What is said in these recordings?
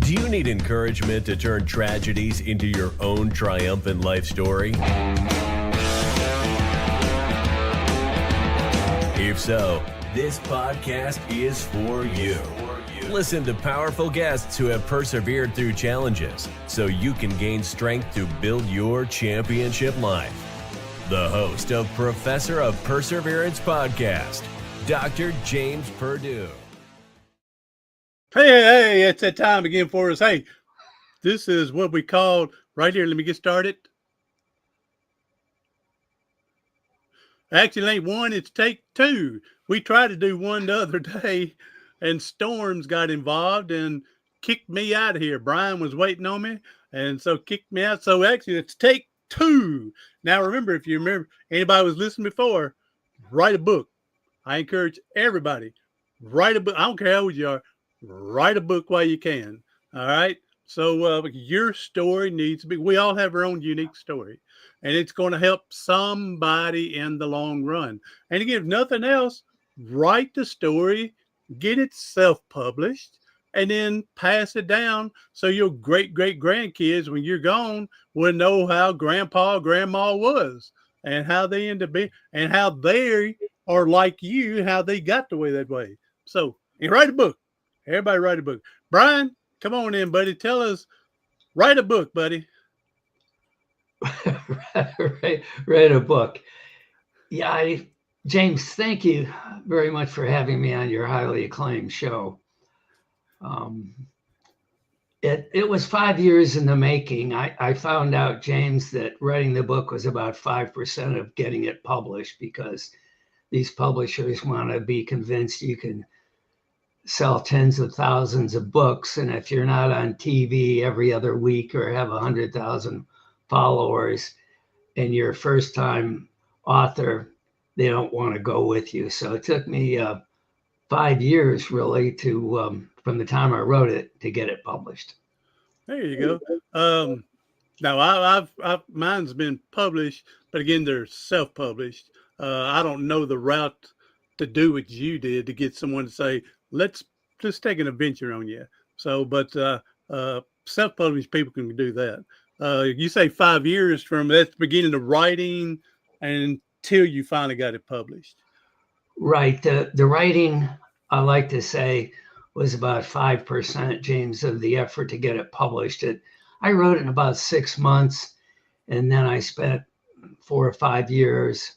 Do you need encouragement to turn tragedies into your own triumphant life story? If so, this podcast is for you. Listen to powerful guests who have persevered through challenges so you can gain strength to build your championship life. The host of Professor of Perseverance podcast, Dr. James Perdue. Hey, it's that time again for us. Hey, this is what we call right here. Let me get started. Actually, it ain't one, it's take two. We tried to do one the other day, and storms got involved and kicked me out of here. Brian was waiting on me, and so kicked me out. So actually, it's take two. Now, remember, if you remember, anybody was listening before, write a book. I encourage everybody, write a book. I don't care how old you are. Write a book while you can. All right. So your story needs to be, we all have our own unique story, and it's going to help somebody in the long run. And again, if nothing else, write the story, get it self-published, and then pass it down so your great-great-grandkids, when you're gone, will know how grandpa or grandma was and how they end up being, and how they are like you, how they got the way that way. So you write a book. Everybody write a book. Brian, come on in, buddy. Tell us, write a book, buddy. Write a book. Yeah, James, thank you very much for having me on your highly acclaimed show. It was 5 years in the making. I found out, James, that writing the book was about 5% of getting it published, because these publishers want to be convinced you can sell tens of thousands of books, and if you're not on TV every other week or have 100,000 followers and you're a first-time author, they don't want to go with you. So it took me 5 years really to from the time I wrote it to get it published. There you go. Now I've mine's been published, but again, they're self-published. I don't know the route to do what you did to get someone to say, let's just take an adventure on you. So, but self-published people can do that. You say 5 years from that's beginning of writing until you finally got it published. Right. The writing, I like to say, was about 5%, James, of the effort to get it published. I wrote it in about 6 months, and then I spent 4 or 5 years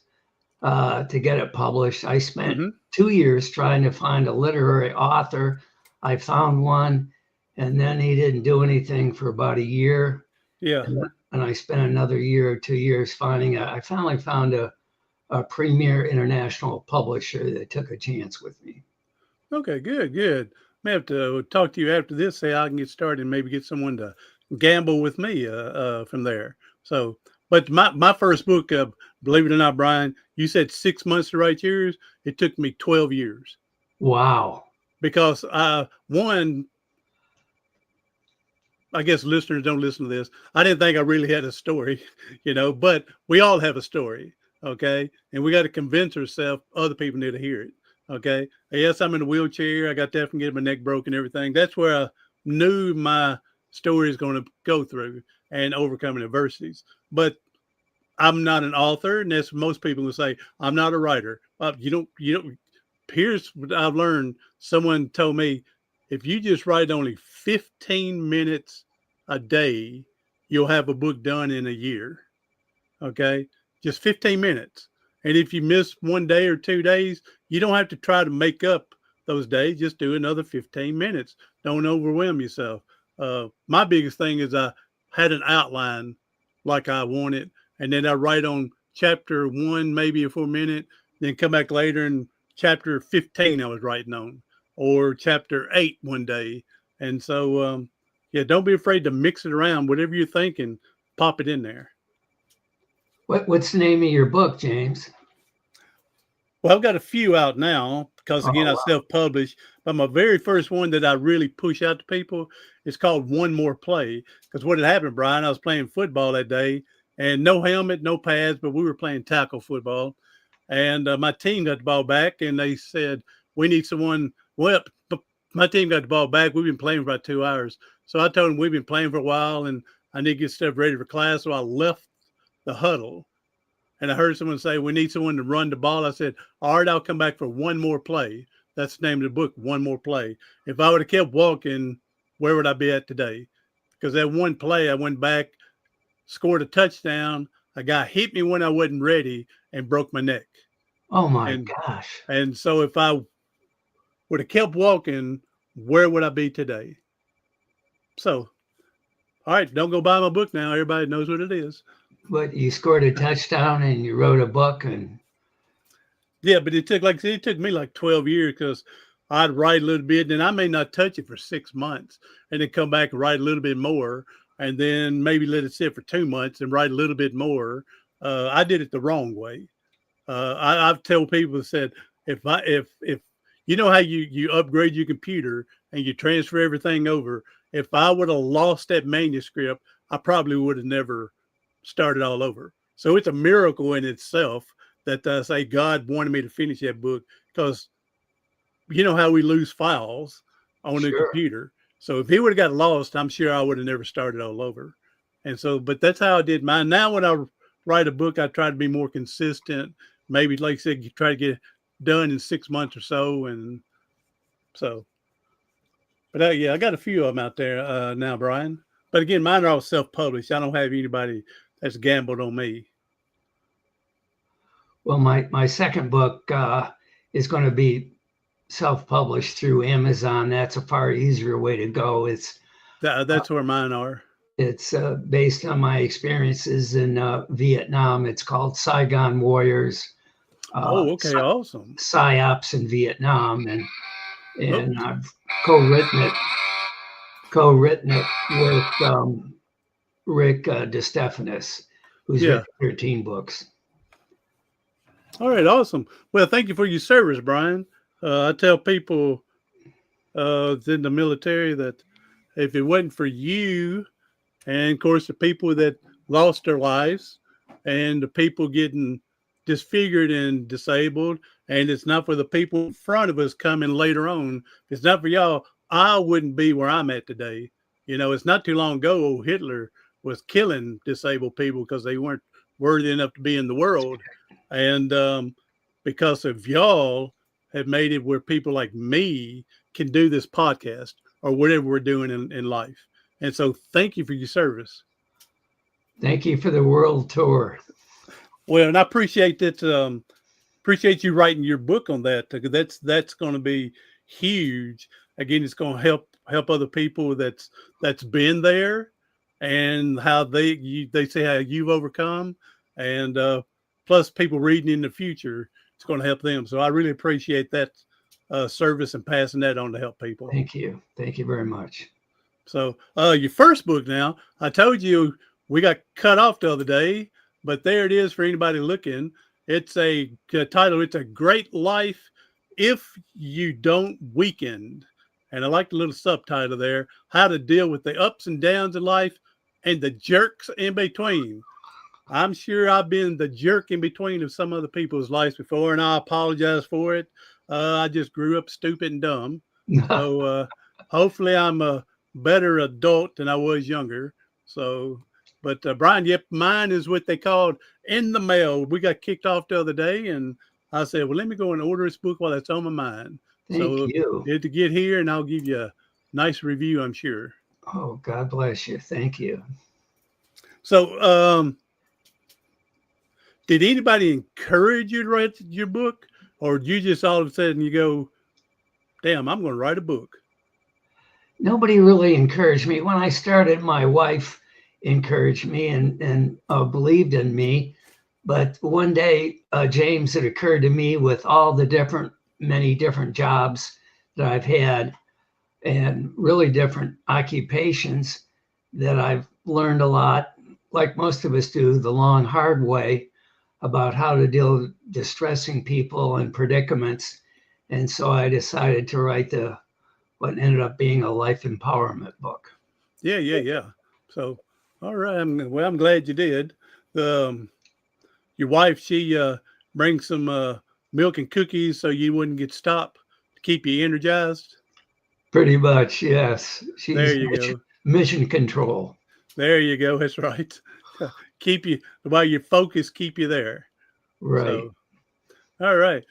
to get it published. I spent 2 years trying to find a literary author. I found one, and then he didn't do anything for about a year. Yeah. And I spent another year or 2 years finding I finally found a premier international publisher that took a chance with me. Okay, good. May have to talk to you after this, say I can get started and maybe get someone to gamble with me from there. So, but my first book, believe it or not, Brian, you said 6 months to write yours. It took me 12 years. Wow. Because one, I guess listeners don't listen to this. I didn't think I really had a story, but we all have a story. Okay. And we got to convince ourselves other people need to hear it. Okay. Yes, I'm in a wheelchair. I got that from getting my neck broken and everything. That's where I knew my story is going to go through and overcoming adversities. But I'm not an author, and that's most people will say, I'm not a writer. You don't. Here's what I've learned. Someone told me, if you just write only 15 minutes a day, you'll have a book done in a year. Okay. Just 15 minutes. And if you miss 1 day or 2 days, you don't have to try to make up those days. Just do another 15 minutes. Don't overwhelm yourself. My biggest thing is I had an outline like I wanted, and then I write on chapter 1, maybe for a minute, then come back later and chapter 15 I was writing on, or chapter 8 one day. And so, don't be afraid to mix it around. Whatever you're thinking, pop it in there. What's the name of your book, James? Well, I've got a few out now because, again, I self-published. But my very first one that I really push out to people is called One More Play. Because what had happened, Brian, I was playing football that day, and no helmet, no pads, but we were playing tackle football. And my team got the ball back, and they said, we need someone. Well, my team got the ball back. We've been playing for about 2 hours. So I told them we've been playing for a while and I need to get stuff ready for class. So I left the huddle and I heard someone say, we need someone to run the ball. I said, all right, I'll come back for one more play. That's the name of the book, One More Play. If I would have kept walking, where would I be at today? Because that one play, I went back, scored a touchdown. A guy hit me when I wasn't ready and broke my neck. Oh my gosh. And so if I would have kept walking, where would I be today? So, all right, don't go buy my book now. Everybody knows what it is. But you scored a touchdown and you wrote a book and. Yeah, but it took me like 12 years because I'd write a little bit, and I may not touch it for 6 months, and then come back and write a little bit more, and then maybe let it sit for 2 months and write a little bit more. I did it the wrong way. I've told people that said if you know how you upgrade your computer and you transfer everything over, if I would have lost that manuscript, I probably would have never started all over. So it's a miracle in itself that say God wanted me to finish that book, because you know how we lose files on the computer. So if he would have got lost, I'm sure I would have never started all over. And so, but that's how I did mine. Now when I write a book, I try to be more consistent. Maybe, like I said, you try to get it done in 6 months or so. And so, but yeah, I got a few of them out there now, Brian. But again, mine are all self-published. I don't have anybody that's gambled on me. Well, my second book is going to be self-published through Amazon. That's a far easier way to go. That's where mine are. It's based on my experiences in Vietnam. It's called Saigon Warriors. Okay, awesome. PSYOPs in Vietnam, and I've co-written it with Rick DeStephanis, who's written 13 books. All right, awesome. Well, thank you for your service, Brian. I tell people in the military that if it wasn't for you, and of course the people that lost their lives, and the people getting disfigured and disabled, and it's not for the people in front of us coming later on, if it's not for y'all, I wouldn't be where I'm at today. You know, it's not too long ago, old Hitler was killing disabled people because they weren't worthy enough to be in the world. And because of y'all have made it where people like me can do this podcast or whatever we're doing in life. And so thank you for your service. Thank you for the world tour. Well, and I appreciate that. Appreciate you writing your book on that, because that's going to be huge. Again, it's going to help other people that's been there, and how they say how you've overcome, and plus people reading in the future, it's going to help them. So I really appreciate that service and passing that on to help people. Thank you very much. So your first book, now I told you we got cut off the other day, but there it is for anybody looking. It's a title. It's A Great Life If You Don't Weaken. And I like the little subtitle there, How to Deal with the Ups and Downs in Life and the Jerks in Between. I'm sure I've been the jerk in between of some other people's lives before, and I apologize for it. I just grew up stupid and dumb. So hopefully I'm a better adult than I was younger. So, but Brian, yep, mine is what they called In the Mail. We got kicked off the other day, and I said, well, let me go and order this book while it's on my mind. Thank you. To get here, and I'll give you a nice review, I'm sure. Oh, God bless you. Thank you. So, did anybody encourage you to write your book, or did you just all of a sudden you go, damn, I'm going to write a book? Nobody really encouraged me. When I started, my wife encouraged me and believed in me. But one day, James, it occurred to me, with all the many different jobs that I've had and really different occupations, that I've learned a lot, like most of us do, the long, hard way, about how to deal with distressing people and predicaments. And so I decided to write what ended up being a life empowerment book. Yeah. So, all right. I'm glad you did. Your wife, she brings some milk and cookies so you wouldn't get stopped to keep you energized. Pretty much, yes. There She's you go. mission control. There you go. That's right. Keep you while you focus, keep you there. Right. So, all right.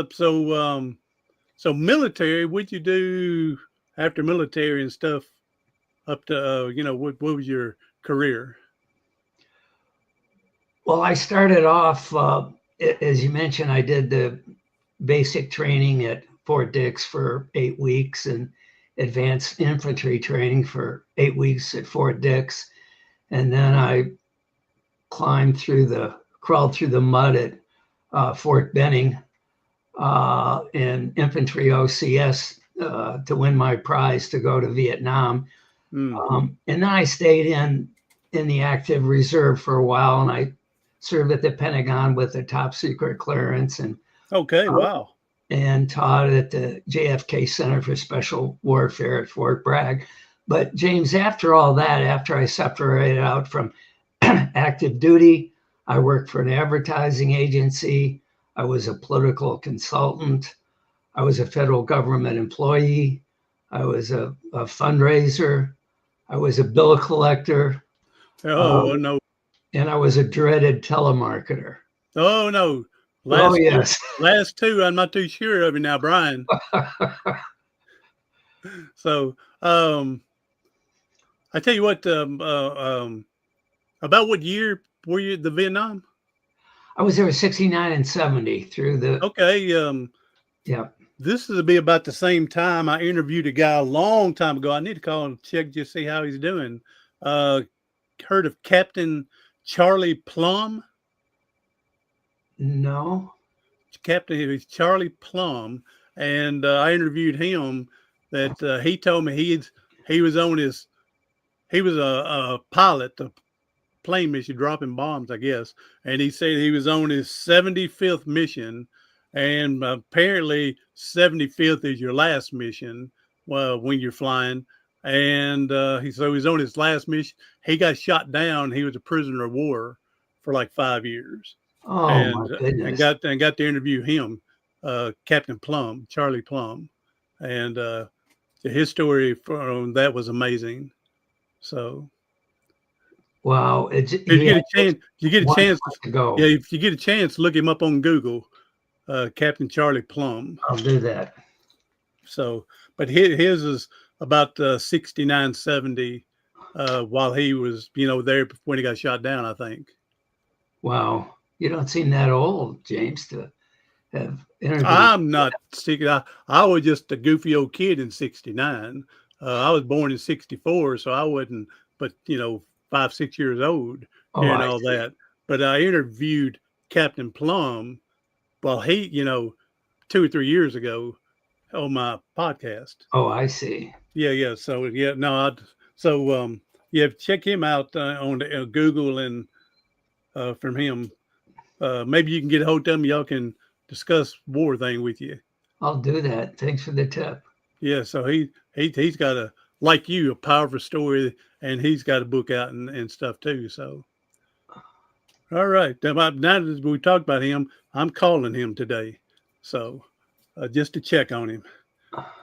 So military, what'd you do after military and stuff up to, what was your career? Well, I started off, as you mentioned, I did the basic training at Fort Dix for 8 weeks and advanced infantry training for 8 weeks at Fort Dix. And then I crawled through the mud at Fort Benning in infantry OCS to win my prize to go to Vietnam. And then I stayed in the active reserve for a while, and I served at the Pentagon with a top secret clearance, and Wow. And taught at the JFK Center for Special Warfare at Fort Bragg. But James, after all that, after I separated out from active duty, I worked for an advertising agency. I was a political consultant. I was a federal government employee. I was a fundraiser. I was a bill collector. No. And I was a dreaded telemarketer. Oh, no. Yes. Last two, I'm not too sure of it now, Brian. So, I tell you what, about what year were you at the Vietnam? I was there 69 and 70 through the. Okay. Yeah. This is be about the same time I interviewed a guy a long time ago. I need to call and check just see how he's doing. Heard of Captain Charlie Plum? No. Captain, it was Charlie Plum, and I interviewed him. That he told me he was a pilot, a plane mission, dropping bombs, I guess. And he said he was on his 75th mission, and apparently 75th is your last mission when you're flying. And he was on his last mission. He got shot down. He was a prisoner of war for like 5 years. Oh, my goodness. And got to interview him, Captain Plum, Charlie Plum, and his story from that was amazing. So, wow! if you get a chance to go. Yeah, if you get a chance, look him up on Google, Captain Charlie Plum. I'll do that. So, but his is about 69, 70, while he was, there when he got shot down, I think. Wow. You don't seem that old, James, to have interviewed. I'm not sick. I was just a goofy old kid in 69. I was born in 64, so I wasn't, but 5, 6 years old and all that. But I interviewed Captain Plum while he, 2 or 3 years ago on my podcast. Oh, I see. Yeah. So check him out on Google and from him. Maybe you can get a hold of him. Y'all can discuss war thing with you. I'll do that. Thanks for the tip. Yeah. So he's got a powerful story, and he's got a book out and stuff too. So, all right. Now that we talked about him, I'm calling him today. So, just to check on him.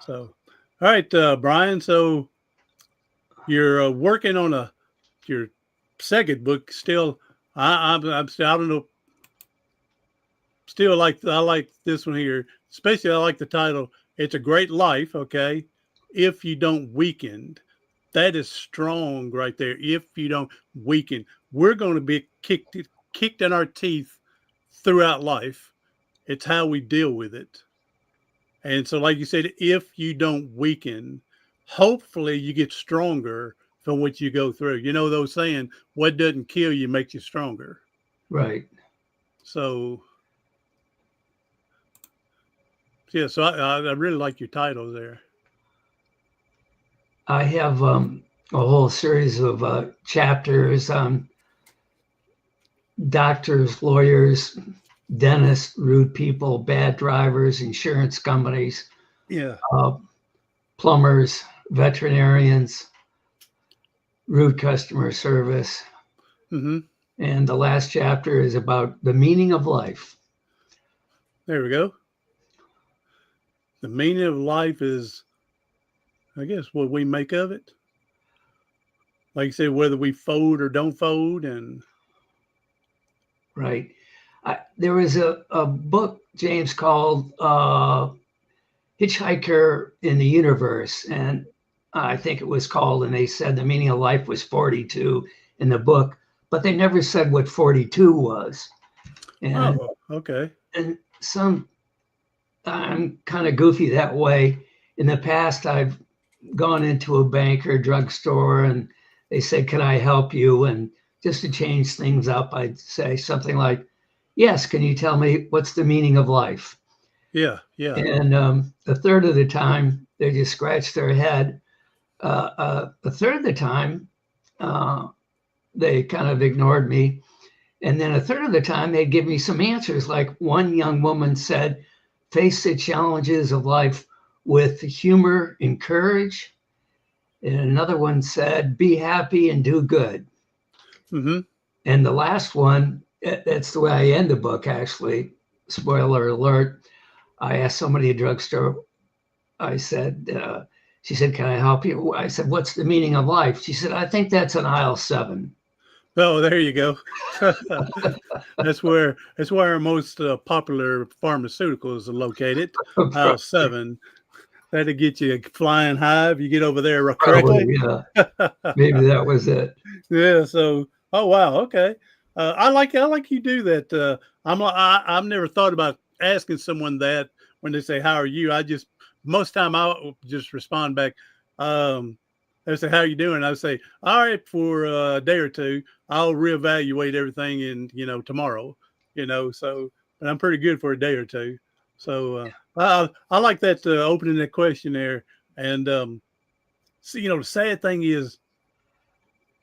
So, all right, Brian. So you're working on your second book still. I don't know. Still I like this one here. Especially I like the title. It's a Great Life, okay? If you don't weaken. That is strong right there. If you don't weaken. We're going to be kicked in our teeth throughout life. It's how we deal with it. And so like you said, if you don't weaken, hopefully you get stronger from what you go through. Those saying, what doesn't kill you makes you stronger. Right. So, yeah, so I really like your titles there. I have a whole series of chapters on doctors, lawyers, dentists, rude people, bad drivers, insurance companies, plumbers, veterinarians, rude customer service. Mm-hmm. And the last chapter is about the meaning of life. There we go. The meaning of life is I guess, what we make of it. Like you said, whether we fold or don't fold, and Right. There was a book, James, called Hitchhiker in the Universe. And I think it was called, and they said the meaning of life was 42 in the book, but they never said what 42 was. And, okay. And I'm kind of goofy that way. In the past, I've gone into a bank or drugstore and they said, "Can I help you?" And just to change things up, I'd say something like, "Yes, can you tell me what's the meaning of life?" Yeah. And a third of the time, they just scratch their head. A third of the time, they kind of ignored me. And then a third of the time, they'd give me some answers. Like one young woman said, "Face the challenges of life with humor and courage." And another one said, "Be happy and do good." Mm-hmm. And the last one, that's the way I end the book, actually. Spoiler alert. I asked somebody at a drugstore, I said, she said, "Can I help you?" I said, "What's the meaning of life?" She said, "I think that's an aisle 7. Oh, there you go. That's where our most popular pharmaceuticals are located. Aisle 7. That'll get you flying high if you get over there correctly. Yeah. Maybe that was it. Yeah. So, oh wow, okay. I like you do that. I've never thought about asking someone that when they say, "How are you?" Most time I'll just respond back. They say, "How are you doing?" I say, "All right, for a day or two, I'll reevaluate everything in tomorrow." So but I'm pretty good for a day or two. So I like that opening that question there. And so, the sad thing is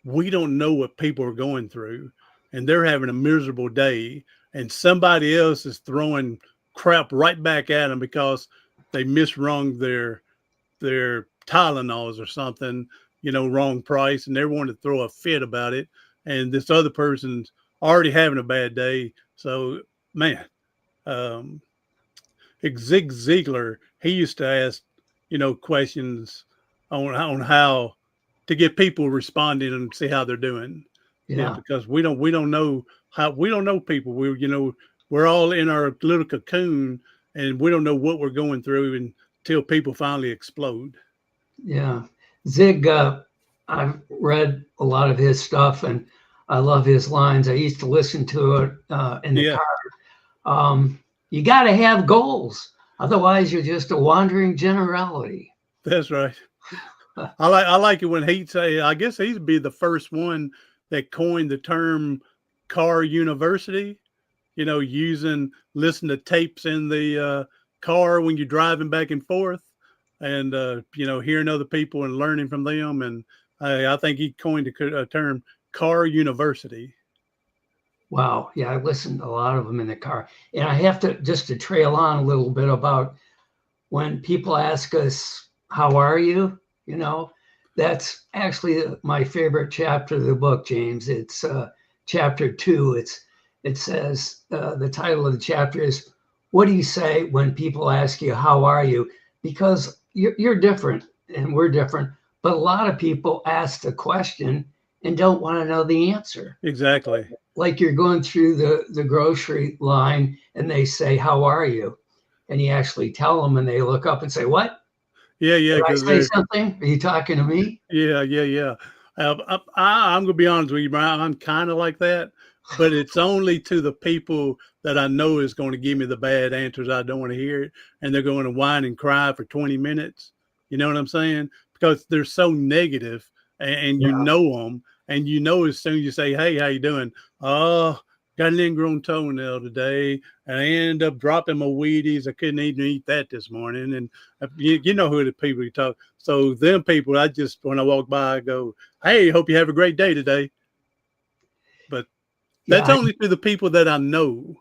we don't know what people are going through, and they're having a miserable day, and somebody else is throwing crap right back at them because they misrung their Tylenols or something, wrong price, and they're wanting to throw a fit about it. And this other person's already having a bad day. So, man, Zig Ziglar, he used to ask, questions on how to get people responding and see how they're doing. Yeah, because we don't know people. We're all in our little cocoon, and we don't know what we're going through until people finally explode. Yeah. Zig, I've read a lot of his stuff and I love his lines. I used to listen to it in the car. You got to have goals. Otherwise, you're just a wandering generality. That's right. I like it when he'd say, I guess he'd be the first one that coined the term car university, listen to tapes in the car when you're driving back and forth and, hearing other people and learning from them. And I think he coined a term car university. Wow. Yeah, I listened to a lot of them in the car. And I have to just to trail on a little bit about when people ask us, "How are you?" That's actually my favorite chapter of the book, James. It's chapter 2. It says the title of the chapter is, "What do you say when people ask you, 'How are you?'" Because you're different and we're different, but a lot of people ask the question and don't want to know the answer. Exactly. Like you're going through the grocery line and they say, "How are you?" And you actually tell them and they look up and say, "What?" Yeah. Did I say something? Are you talking to me? Yeah. I'm going to be honest with you, Brian. I'm kind of like that, but it's only to the people that I know is going to give me the bad answers. I don't want to hear it. And they're going to whine and cry for 20 minutes. You know what I'm saying? Because they're so negative and you know them. And as soon as you say, "Hey, how you doing?" "Oh, got an ingrown toenail today, and I ended up dropping my Wheaties. I couldn't even eat that this morning." And you know who the people you talk. So them people, when I walk by, I go, "Hey, hope you have a great day today." But that's only to the people that I know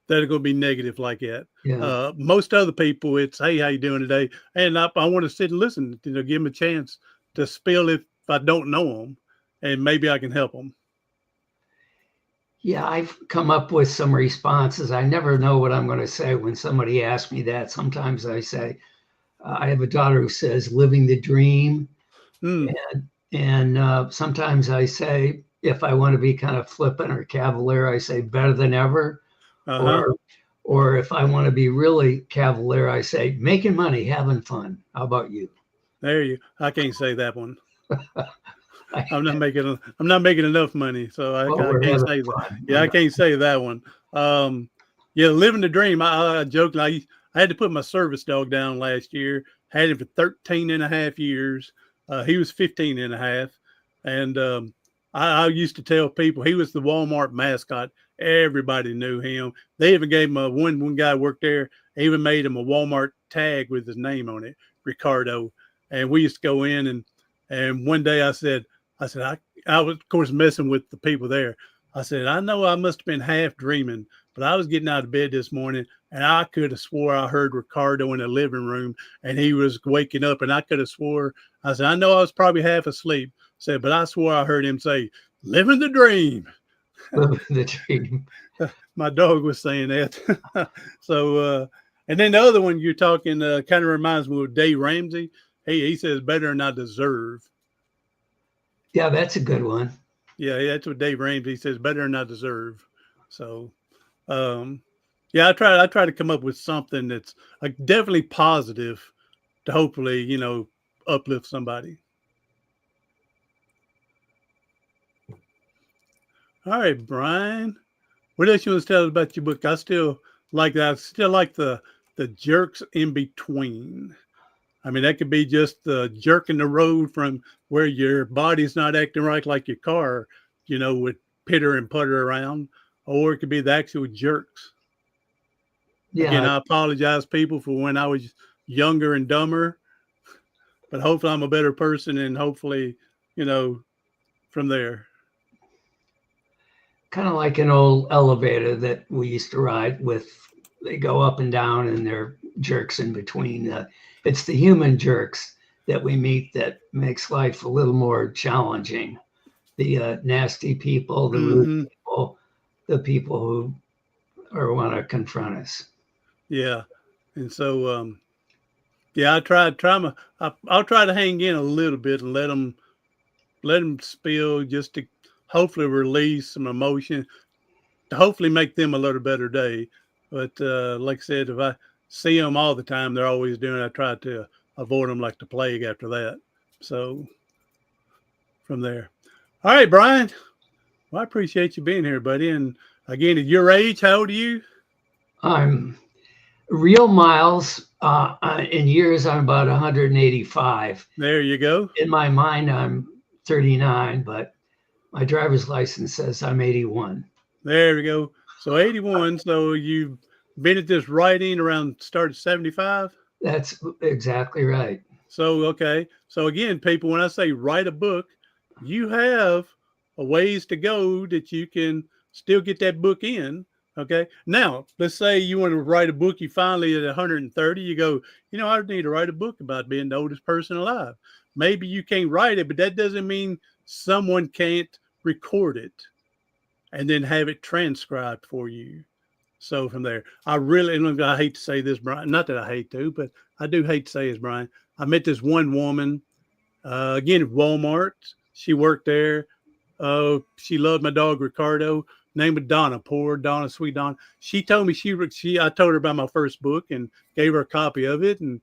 that are going to be negative like that. Yeah. Most other people, it's, "Hey, how you doing today?" And I want to sit and listen, give them a chance to spill if I don't know them, and maybe I can help them. Yeah, I've come up with some responses. I never know what I'm going to say when somebody asks me that. Sometimes I say, I have a daughter who says living the dream. Mm. And sometimes I say, if I want to be kind of flippant or cavalier, I say better than ever. Uh-huh. Or if I want to be really cavalier, I say making money, having fun. How about you? There you. I can't say that one. I'm not making enough money, so I Well, we're can't having say that. fun. Yeah, I can't say that one. Yeah, living the dream. I joked. I had to put my service dog down last year. Had him for 13 and a half years. He was 15 and a half. And I used to tell people he was the Walmart mascot. Everybody knew him. They even gave him one guy worked there. They even made him a Walmart tag with his name on it, Ricardo. And we used to go in and one day I said, I was, of course, messing with the people there. I said, I know I must have been half dreaming, but I was getting out of bed this morning and I could have swore I heard Ricardo in the living room and he was waking up and I could have swore. I said, I know I was probably half asleep. I said, but I swore I heard him say, living the dream. Living the dream. My dog was saying that. So, and then the other one you're talking kind of reminds me of Dave Ramsey. He says better than I deserve. Yeah, that's a good one. Yeah, that's what Dave Ramsey says, better than I deserve. So, yeah, I try to come up with something that's definitely positive to hopefully, uplift somebody. All right, Brian, what else you want to tell us about your book? I still like that. I still like the jerks in between. I mean, that could be just the jerk in the road from where your body's not acting right, like your car, would pitter and putter around, or it could be the actual jerks. Yeah. Again, I apologize, people, for when I was younger and dumber, but hopefully I'm a better person and hopefully, from there. Kind of like an old elevator that we used to ride with. They go up and down and they're jerks in between. It's the human jerks that we meet that makes life a little more challenging. The nasty people, the rude people, the people who want to confront us. Yeah. And so, yeah, I'll try to hang in a little bit and let them spill just to hopefully release some emotion, to hopefully make them a little better day. But like I said, if I see them all the time, they're always doing it. I try to avoid them like the plague after that. So from there. All right, Brian. Well, I appreciate you being here, buddy. And again, at your age, how old are you? I'm real miles in years. I'm about 185. There you go. In my mind, I'm 39, but my driver's license says I'm 81. There we go. So 81. So you've been at this writing around started 75? That's exactly right. So, okay. So again, people, when I say write a book, you have a ways to go that you can still get that book in. Okay. Now, let's say you want to write a book. You finally at 130, you go, I need to write a book about being the oldest person alive. Maybe you can't write it, but that doesn't mean someone can't record it and then have it transcribed for you. So from there, I hate to say this, Brian, not that I hate to, but I do hate to say this, Brian. I met this one woman, again, at Walmart. She worked there. She loved my dog, Ricardo. Name of Donna, poor Donna, sweet Donna. She told me I told her about my first book and gave her a copy of it. And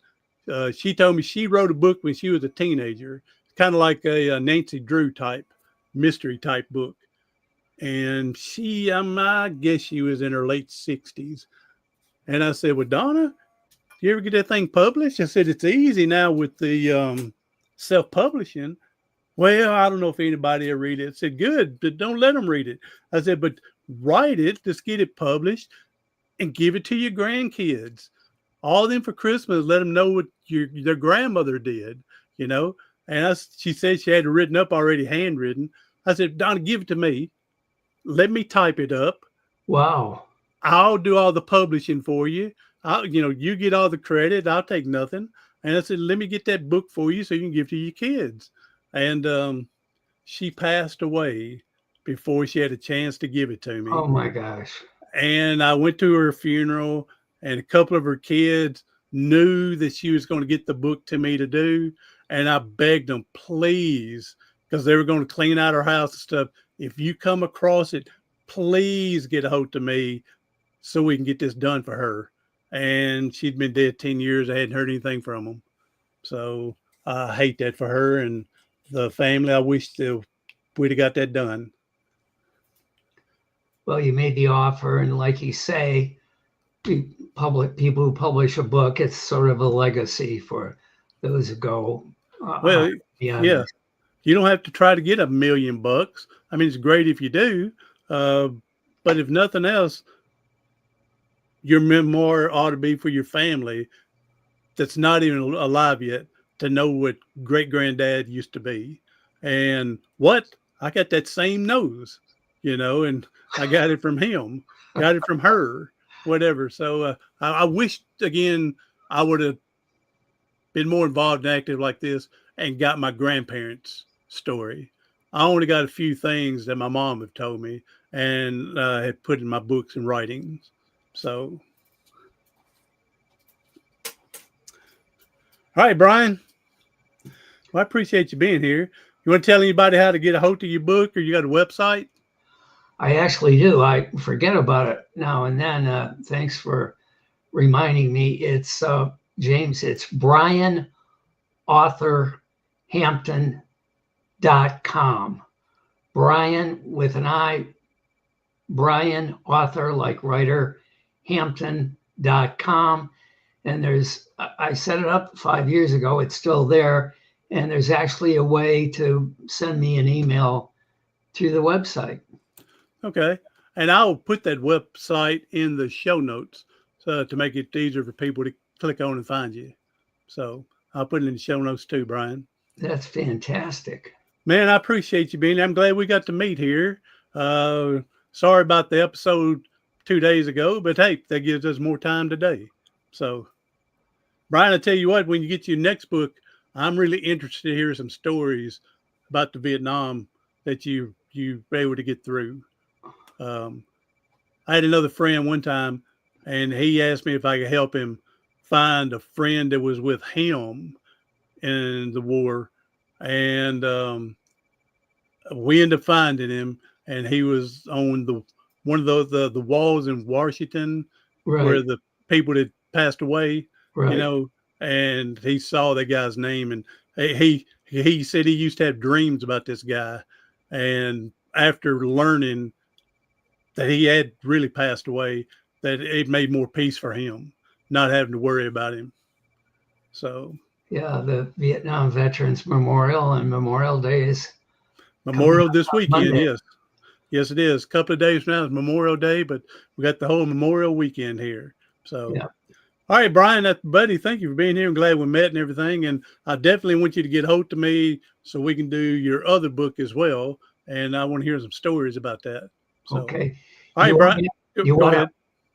she told me she wrote a book when she was a teenager, kind of like a Nancy Drew type, mystery type book. And I guess she was in her late 60s. And I said, well, Donna, you ever get that thing published? I said, it's easy now with the self-publishing. Well, I don't know if anybody will read it. I said, good, but don't let them read it. I said, but write it, just get it published and give it to your grandkids. All of them for Christmas, let them know what their grandmother did, And she said she had it written up already, handwritten. I said, Donna, give it to me. Let me type it up. Wow. I'll do all the publishing for you. You get all the credit. I'll take nothing. And I said, let me get that book for you so you can give it to your kids. And she passed away before she had a chance to give it to me. Oh my gosh. And I went to her funeral and a couple of her kids knew that she was going to get the book to me to do. And I begged them, please, because they were going to clean out our house and stuff. If you come across it, please get a hold of me so we can get this done for her. And she'd been dead 10 years. I hadn't heard anything from them. So I hate that for her and the family. I wish we'd have got that done. Well, you made the offer, and like you say, people who publish a book, it's sort of a legacy for those who go. Well, yeah, you don't have to try to get $1 million. I mean, it's great if you do, but if nothing else, your memoir ought to be for your family that's not even alive yet to know what great granddad used to be. And what? I got that same nose, and I got it from him, got it from her, whatever. So I wish, again, I would have been more involved and active like this and got my grandparents' story. I only got a few things that my mom had told me and had put in my books and writings. So, all right, Brian. Well, I appreciate you being here. You want to tell anybody how to get a hold of your book, or you got a website? I actually do. I forget about it now and then. Thanks for reminding me. It's James. It's BrianAuthorHampton.com. Brian with an I. Brian, author, like writer, Hampton.com. And I set it up 5 years ago. It's still there. And there's actually a way to send me an email through the website. Okay. And I'll put that website in the show notes to make it easier for people to click on and find you. So I'll put it in the show notes too, Brian. That's fantastic. Man, I appreciate you being here. I'm glad we got to meet here. Sorry about the episode 2 days ago, but hey, that gives us more time today. So, Brian, I tell you what, when you get your next book, I'm really interested to hear some stories about the Vietnam that you were able to get through. I had another friend one time, and he asked me if I could help him find a friend that was with him in the war. And we ended up finding him, and he was on one of the walls in Washington, right, where the people that passed away, right, and he saw that guy's name, and he said he used to have dreams about this guy. And after learning that he had really passed away, that it made more peace for him, not having to worry about him. So, yeah, the Vietnam Veterans Memorial and Memorial Day is Memorial this weekend. Monday. Yes, it is. A couple of days from now is Memorial Day, but we got the whole Memorial weekend here. So, yeah. All right, Brian, buddy, thank you for being here. I'm glad we met and everything. And I definitely want you to get hold to me so we can do your other book as well. And I want to hear some stories about that. So, okay. All right, Brian. Go ahead.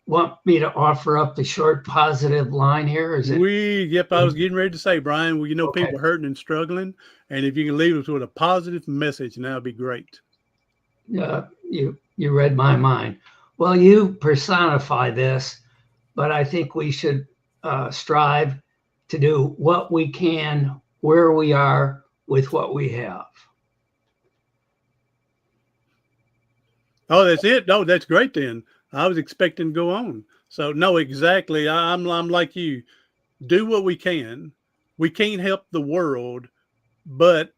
Want me to offer up the short positive line here? Is it? Yep, I was getting ready to say, Brian, well, Okay. people hurting and struggling. And if you can leave us with a positive message, that would be great. You read my mind. Well, you personify this, but I think we should strive to do what we can, where we are, with what we have. Oh, that's it? No, that's great then. I was expecting to go on. So, no, exactly. I'm like you. Do what we can. We can't help the world, but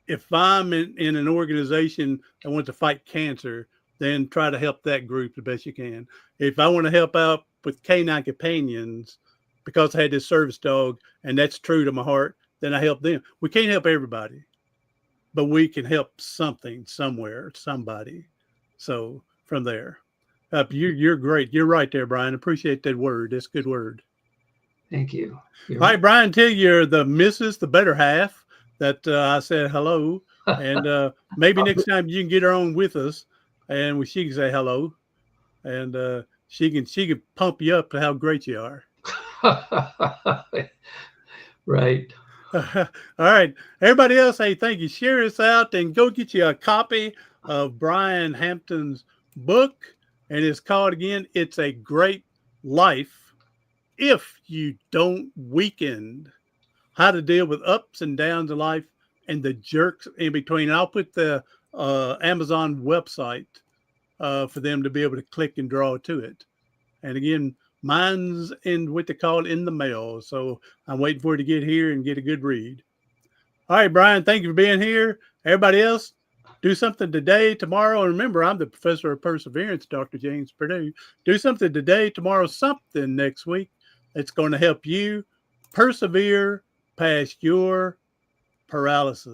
if I'm in an organization that wants to fight cancer, then try to help that group the best you can. If I want to help out with canine companions because I had this service dog and that's true to my heart, then I help them. We can't help everybody, but we can help something, somewhere, somebody. So from there, you're great. You're right there, Brian. Appreciate that word. That's a good word. Thank you. All right, Brian, tell you're the missus, the better half, that I said hello. And maybe next time you can get her on with us and she can say hello. And she can pump you up to how great you are. Right. All right. Everybody else, hey, thank you. Share this out and go get you a copy of Brian Hampton's book. And it's called, again, It's a Great Life if you don't weaken how to deal with ups and downs in life and the jerks in between. I'll put the Amazon website for them to be able to click and draw to it. And again, mine's in what they call in the mail. So I'm waiting for it to get here and get a good read. All right, Brian, thank you for being here. Everybody else, do something today, tomorrow. And remember, I'm the professor of perseverance, Dr. James Purdue. Do something today, tomorrow, something next week. It's going to help you persevere past your paralysis.